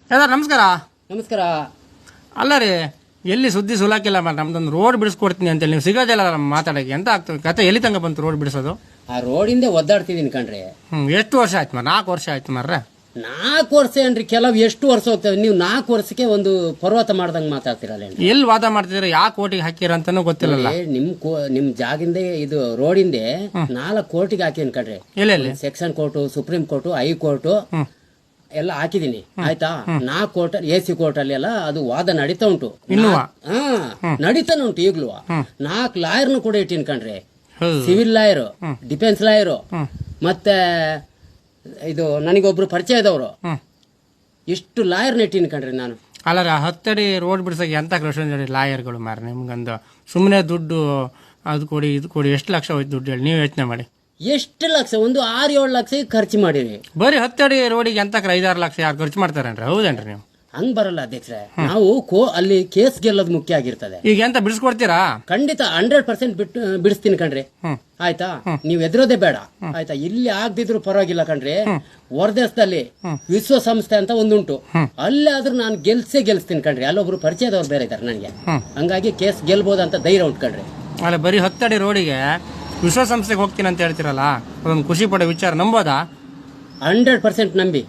Sir ನಮಸ್ಕಾರ. ನಮಸ್ಕಾರ. ಅಲ್ಲ ರೀ, ಎಲ್ಲಿ ಸುದ್ದಿ ಸುಲಾಕಿಲ್ಲ ಮಾಡಿ ನಮ್ದೊಂದು ರೋಡ್ ಬಿಡಿಸ್ಕೊಡ್ತೀನಿ ಅಂತೇಳಿ ನೀವು ಸಿಗೋದಿಲ್ಲ ಮಾತಾಡೋಕೆ. ಎಂತ ಆಗ್ತದೆ ಕತೆ? ಎಲ್ಲಿ ತನಕ ಬಂತು ರೋಡ್ ಬಿಡಿಸೋದು? ಆ ರೋಡಿಂದ ಒದ್ದಾಡ್ತಿದ್ದೀನಿ ಕಣ್ರಿ. ಎಷ್ಟು ವರ್ಷ ಆಯ್ತು ಮಾರ? 4 ವರ್ಷ ಆಯ್ತು ಮಾರ್ರೆ. 4 ವರ್ಷ ಏನ್ರಿ, ಕೆಲವು ಎಷ್ಟು ವರ್ಷ ಹೋಗ್ತವೆ. ನೀವು 4 ವರ್ಷಕ್ಕೆ ಒಂದು ಪರ್ವತ ಮಾಡ್ದಂಗೆ ಮಾತಾಡ್ತಿರಲ್ಲ. ಎಲ್ಲಿ ವಾದ ಮಾಡ್ತಿದ್ರೆ ಯಾವ ಕೋಟಿಗೆ ಹಾಕಿರ ಅಂತಾನು ಗೊತ್ತಿಲ್ಲಲ್ಲ. ನಿಮ್ ಜಾಗಿಂದ ಇದು ರೋಡಿಂದ 4 ಕೋಟಿಗೆ ಹಾಕಿನ್ ಕಣ್ರಿ. ಎಲ್ಲೆಲ್ಲಿ? Section court, supreme court, high court ಎಲ್ಲ ಹಾಕಿದೀನಿ. ಆಯ್ತಾ? 4 ಕೋರ್ಟ್, AC ಕೋರ್ಟ್ ಅಲ್ಲಿ ಎಲ್ಲ ಅದು ವಾದ ನಡೀತಾ ಉಂಟು. ನಡೀತಾನೆ ಉಂಟು ಈಗ್ಲೂ. 4 ಲಾಯರ್ನು ಕೂಡ ಇಟ್ಟಿನ್ ಕಣ್ರಿ. ಸಿವಿಲ್ ಲಾಯರು, ಡಿಫೆನ್ಸ್ ಲಾಯರು, ಮತ್ತೆ ಇದು ನನಗೊಬ್ರು ಪರಿಚಯದವರು. ಇಷ್ಟು ಲಾಯರ್ ಇಟ್ಟಿನಿ ಕಣ್ರಿ ನಾನು. ಅಲ್ಲ, 10 ಅಡಿ ರೋಡ್ ಬಿಡಿಸೋಕೆ ಎಂತ ಕೃಷ್ಣ ಲಾಯರ್ಗಳು ಮಾರ. ನಿಮ್ಗಂದು ಸುಮ್ಮನೆ ದುಡ್ಡು ಅದು ಕೊಡಿ ಇದು ಕೊಡಿ, ಎಷ್ಟು ಲಕ್ಷ ಹೋಯ್ತು ದುಡ್ಡು ಹೇಳಿ ನೀವು ಯೋಚನೆ ಮಾಡಿ. ಎಷ್ಟು ಲಕ್ಷ? ಒಂದು 6-7 ಲಕ್ಷ ಖರ್ಚು ಮಾಡಿರಿ. ಬರೀ 10 ಅಡಿ ರೋಡಿಗೆ ಎಂತ 5-6 ಲಕ್ಷ ಯಾರು ಖರ್ಚು ಮಾಡ್ತಾರೇನ್ರಿ? ಹೌದೇನ್ರಿ? ನೀವು ಹಂಗ್ ಬರಲ್ಲ ಅಧ್ಯಕ್ಷರೇ. ನಾವು ಅಲ್ಲಿ ಕೇಸ್ ಗೆಲ್ಲೋದು ಮುಖ್ಯ ಆಗಿರ್ತದೆ. ಈಗ ಎಂತ ಬಿಡಿಸ್ಕೊಡ್ತೀರಾ? ಖಂಡಿತ 100% ಬಿಡಿಸ್ತೀನಿ ಕಣ್ರಿ. ಆಯ್ತಾ? ನೀವ್ ಎದುರೋದೇ ಬೇಡ. ಆಯ್ತಾ? ಇಲ್ಲಿ ಆಗದಿದ್ರು ಪರವಾಗಿಲ್ಲ ಕಣ್ರಿ. ಹೊರದೇಶದಲ್ಲಿ ವಿಶ್ವಸಂಸ್ಥೆ ಅಂತ ಒಂದುಂಟು, ಅಲ್ಲೇ ಆದ್ರೂ ನಾನು ಗೆಲ್ಸ್ತೀನಿ ಕಣ್ರಿ. ಅಲ್ಲೊಬ್ರು ಪರಿಚಯದವ್ರು ಬೇರೆ ಇದಾರೆ ನನಗೆ. ಹಂಗಾಗಿ ಕೇಸ್ ಗೆಲ್ಬೋದಂತ ಧೈರ್ಯ ಉಂಟು ಕಣ್ರಿ. ಅಲ್ಲ, ಬರೀ 10 ಅಡಿ ರೋಡಿಗೆ ವಿಶ್ವಸಂಸ್ಥೆಗೆ ಹೋಗ್ತೀನಿ ಅಂತ ಹೇಳ್ತಿರಲ್ಲ, ಅದೊಂದು ಖುಷಿ ಪಡೋ ವಿಚಾರ. ನಂಬೋದಾ? 100% ನಂಬಿ.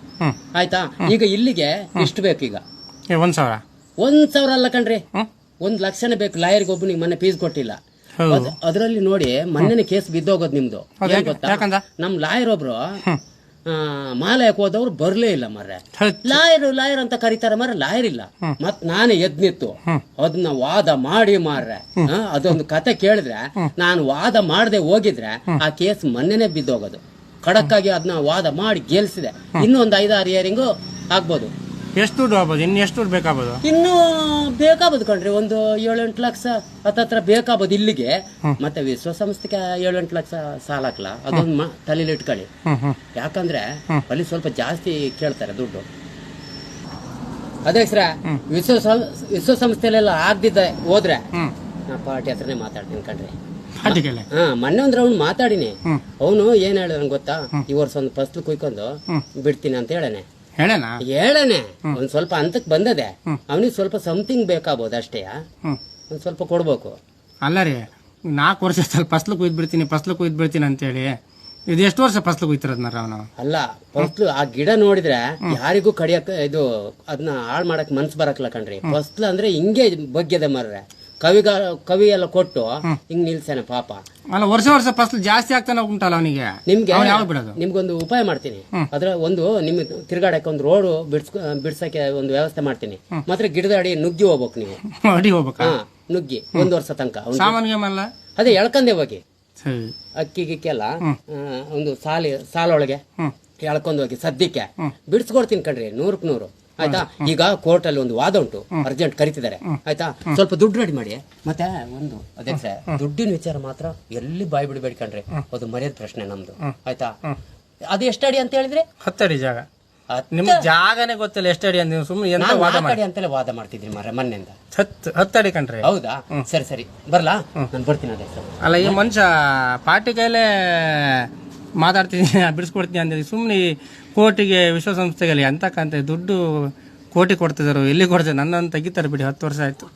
ಆಯ್ತಾ? ಈಗ ಇಲ್ಲಿಗೆ ಇಷ್ಟು ಬೇಕು. ಈಗ 1,000 ಅಲ್ಲ ಕಣ್ರಿ, 1 ಲಕ್ಷನೇ ಬೇಕು. ಲಾಯರ್ಗೆ ಒಬ್ಬನಿಗೆ ಮೊನ್ನೆ ಫೀಸ್ ಕೊಟ್ಟಿಲ್ಲ. ಅದ್ರಲ್ಲಿ ನೋಡಿ ಮೊನ್ನೆ ಕೇಸ್ ಬಿದ್ದೋಗೋದು ನಿಮ್ದು. ಏನ್ ಗೊತ್ತಾ? ನಮ್ ಲಾಯರ್ ಒಬ್ರು ಮಾಲಯಕ್ಕೆ ಹೋದವ್ರು ಬರ್ಲೇ ಇಲ್ಲ ಮರ್ರೆ. ಲಾಯರ್ ಅಂತ ಕರೀತಾರೆ ಮರ್ರೆ, ಲಾಯರ್ ಇಲ್ಲ. ಮತ್ ನಾನೇ ಎದ್ ನಿಂತು ಅದನ್ನ ವಾದ ಮಾಡಿ ಮಾರ್ರೆ. ಅದೊಂದು ಕತೆ ಕೇಳಿದ್ರೆ, ನಾನು ವಾದ ಮಾಡದೆ ಹೋಗಿದ್ರೆ ಆ ಕೇಸ್ ಮೊನ್ನೆನೆ ಬಿದ್ದೋಗೋದು. ಖಡಕ್ಕಾಗಿ ಅದನ್ನ ವಾದ ಮಾಡಿ ಗೆಲ್ಸಿದೆ. ಇನ್ನೊಂದು 5-6 ಇಯರಿಂಗು ಆಗ್ಬೋದು. ಎಷ್ಟು ದುಡ್ಡು ಆಗ್ಬೋದು? ಇನ್ನು ಎಷ್ಟು ದುಡ್ಡು ಬೇಕಾಗ್ಬೋದು? ಇನ್ನು ಬೇಕಾಗ್ಬೋದು ಕಣ್ರಿ. ಒಂದು 7-8 ಲಕ್ಷ ಹತ್ತತ್ರ ಬೇಕಾಗ್ಬೋದು ಇಲ್ಲಿಗೆ. ಮತ್ತೆ ವಿಶ್ವಸಂಸ್ಥೆಗೆ 7-8 ಲಕ್ಷ ಸಾಲ ಹಾಕ್ಲಾ, ಅದೊಂದು ತಲೆಯಲ್ಲಿ ಇಟ್ಕೊಳ್ಳಿ. ಯಾಕಂದ್ರೆ ಅಲ್ಲಿ ಸ್ವಲ್ಪ ಜಾಸ್ತಿ ಕೇಳ್ತಾರೆ ದುಡ್ಡು. ಅಧ್ಯಕ್ಷರ, ವಿಶ್ವಸಂಸ್ಥೆಲೆಲ್ಲ ಆಗ್ದಿದ್ದ ಹೋದ್ರೆ ನಾ ಪಾರ್ಟಿ ಹತ್ರನೇ ಮಾತಾಡ್ತೀನಿ ಕಣ್ರಿ. ಮೊನ್ನೆ ಒಂದ್ ರೌಂಡ್ ಮಾತಾಡಿನಿ. ಅವನು ಏನ್ ಹೇಳಿದ ಗೊತ್ತಾ? ಈ ವರ್ಷ ಒಂದು ಫಸ್ಲು ಕುಯ್ಕೊಂಡು ಬಿಡ್ತೀನಿ ಅಂತ ಹೇಳನೆ. ಒಂದ್ ಸ್ವಲ್ಪ ಹಂತಕ್ ಬಂದದೆ. ಅವನಿಗೆ ಸ್ವಲ್ಪ ಸಮಥಿಂಗ್ ಬೇಕಾಗ್ಬೋದು ಅಷ್ಟೇ. ಒಂದ್ ಸ್ವಲ್ಪ ಕೊಡ್ಬೇಕು. ಅಲ್ಲ ರೀ, 4 ವರ್ಷ ಫಸ್ಲು ಕುಯ್ದು ಬಿಡ್ತೀನಿ ಅಂತ ಹೇಳಿ ಇದು ಎಷ್ಟು ವರ್ಷ ಫಸ್ಲು ಕುಯ್ತಿರೋದ್ ಅವನು? ಅಲ್ಲ, ಫಸ್ಲು ಆ ಗಿಡ ನೋಡಿದ್ರೆ ಯಾರಿಗೂ ಕಡಿಯಕ್ ಇದು ಅದನ್ನ ಹಾಳ್ ಮಾಡಕ್ ಮನ್ಸ್ ಬರಕ್ಲ ಕಣ್ರಿ. ಫಸ್ಲು ಅಂದ್ರೆ ಹಿಂಗೆ ಬಗ್ಗೆದೆ ಮರ್ರೆ. ಕವಿ ಎಲ್ಲ ಕೊಟ್ಟು ಹಿಂಗ್ ನಿಲ್ಸೇನೆ ಪಾಪ. ಅಲ್ಲ, ವರ್ಷ ಫಸಲು ಜಾಸ್ತಿ ಆಗ್ತಾನೆ ಉಂಟಲ್ಲ ಅವನಿಗೆ. ನಿಮ್ಗೊಂದು ಉಪಾಯ ಮಾಡ್ತೀನಿ. ಅದ್ರ ಒಂದು ನಿಮ್ ತಿರ್ಗಾಡಕ್ಕೆ ಒಂದು ರೋಡ್ ಬಿಡ್ಸಕ್ಕೆ ಒಂದು ವ್ಯವಸ್ಥೆ ಮಾಡ್ತೀನಿ. ಮಾತ್ರ ಗಿಡದ ಅಡಿ ನುಗ್ಗಿ ಹೋಗ್ಬೇಕು ನೀವು. ಅಡಿ ಹೋಗ್ಬೇಕಾ? ನುಗ್ಗಿ 1 ವರ್ಷ ತನಕ ಸಾಮಾನ್ಯ ಅದೇ ಎಳ್ಕಂದೆ ಹೋಗಿ. ಅಕ್ಕಿ ಗಿಕ್ಕೆಲ್ಲ ಒಂದು ಸಾಲೊಳಗೆ ಎಳ್ಕೊಂಡ್ ಹೋಗಿ ಸದ್ಯಕ್ಕೆ ಬಿಡ್ಸ್ಕೊಡ್ತೀನಿ ಕಣ್ರಿ. 100ಕ್ಕೆ 100. ಆಯ್ತಾ? ಈಗ ಕೋರ್ಟ್ ಅಲ್ಲಿ ಒಂದು ವಾದ ಉಂಟು, ಅರ್ಜೆಂಟ್ ಕರಿತಿದ್ದಾರೆ. ಆಯ್ತಾ? ಸ್ವಲ್ಪ ದುಡ್ಡು ರೆಡಿ ಮಾಡಿ. ಮತ್ತೆ ಒಂದು ಅಧ್ಯಕ್ಷ, ದುಡ್ಡಿನ ವಿಚಾರ ಮಾತ್ರ ಎಲ್ಲಿ ಬಾಯಿ ಬಿಡಬೇಡಿ ಕಣ್ರಿ. ಅದು ಮರ್ಯಾದ ಪ್ರಶ್ನೆ ನಮ್ದು. ಆಯ್ತಾ? ಅದು ಎಷ್ಟಡಿ ಅಂತ ಹೇಳಿದ್ರೆ? 10 ಅಡಿ ಜಾಗ. ನಿಮ್ಗೆ ಜಾಗನೇ ಗೊತ್ತಿಲ್ಲ ಎಷ್ಟು ಅಡಿ ಅಂತ. ಸುಮ್ಮನೆ ಅಂತಲೇ ವಾದ ಮಾಡ್ತಿದ್ರಿ ಮಾರ ಮೊನ್ನೆಯಿಂದ. 10 ಅಡಿ ಕಣ್ರಿ. ಹೌದಾ? ಸರಿ ಬರ್ಲಾ? ನಾನು ಬರ್ತೀನಿ ಅಧ್ಯಕ್ಷ. ಅಲ್ಲ, ಈ ಮನುಷ್ಯ ಪಾರ್ಟಿ ಕೈಲೇ ಮಾತಾಡ್ತೀನಿ ಬಿಡಿಸ್ಕೊಡ್ತೀನಿ ಅಂತ ಸುಮ್ಮನೆ ಕೋರ್ಟಿಗೆ ವಿಶ್ವಸಂಸ್ಥೆಗೆ ಎಂತಕ್ಕಂತ ದುಡ್ಡು ಕೋಟಿ ಕೊಡ್ತಿದಾರೋ ಎಲ್ಲಿ ಕೊಡ್ತಾರೆ? ನನ್ನನ್ನು ತೆಗಿತಾರೆ ಬಿಡಿ. 10 ವರ್ಷ ಆಯ್ತು.